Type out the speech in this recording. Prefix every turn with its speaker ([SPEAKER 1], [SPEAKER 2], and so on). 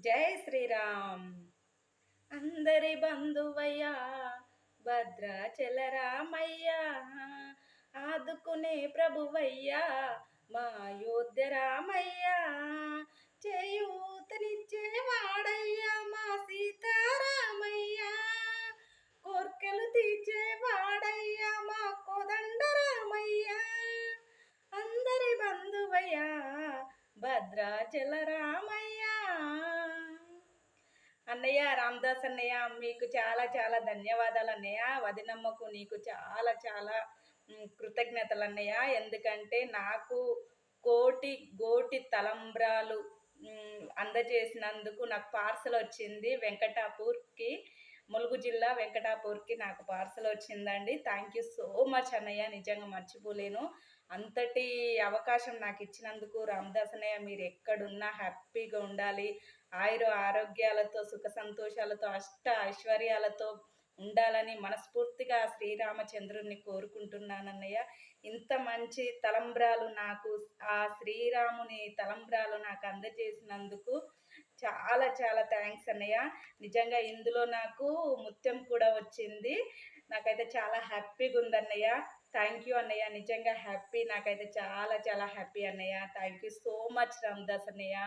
[SPEAKER 1] జై శ్రీరామ్. అందరి బంధువయ్యా భద్రాచల రామయ్యా, ఆదుకునే ప్రభువయ్యా మా అయోధ్య రామయ్యా, చేయూతనిచ్చేవాడయ్యా మా సీతారామయ్యా, కోర్కెలు తీర్చేవాడయ్యా మా కోదండ రామయ్యా, అందరి బంధువయ్యా భద్రాచల రామయ్యా. అన్నయ్య రామదాస్ అన్నయ్య, మీకు చాలా చాలా ధన్యవాదాలు అన్నయ్య. వదినమ్మకు నీకు చాలా చాలా కృతజ్ఞతలు అన్నయ్య. ఎందుకంటే నాకు కోటి గోటి తలంబ్రాలు అందజేసినందుకు నాకు పార్సల్ వచ్చింది వెంకటాపూర్కి, ములుగు జిల్లా వెంకటాపూర్కి నాకు పార్సల్ వచ్చిందండి. థ్యాంక్ యూ సో మచ్ అన్నయ్య, నిజంగా మర్చిపోలేను. అంతటి అవకాశం నాకు ఇచ్చినందుకు రామదాస్ అన్నయ్య, మీరు ఎక్కడున్నా హ్యాపీగా ఉండాలి, ఆరోగ్యాలతో సుఖ సంతోషాలతో అష్ట ఐశ్వర్యాలతో ఉండాలని మనస్ఫూర్తిగా శ్రీరామచంద్రుణ్ణి కోరుకుంటున్నానన్నయ్య. ఇంత మంచి తలంబ్రాలు నాకు, ఆ శ్రీరాముని తలంబ్రాలు నాకు అందజేసినందుకు చాలా చాలా థ్యాంక్స్ అన్నయ్య. నిజంగా ఇందులో నాకు ముత్యం కూడా వచ్చింది. నాకైతే చాలా హ్యాపీగా ఉందన్నయ్య. థ్యాంక్ యూ అన్నయ్య, నిజంగా హ్యాపీ, నాకైతే చాలా చాలా హ్యాపీ అన్నయ్య. Thank you so much Ramdas అన్నయ్య.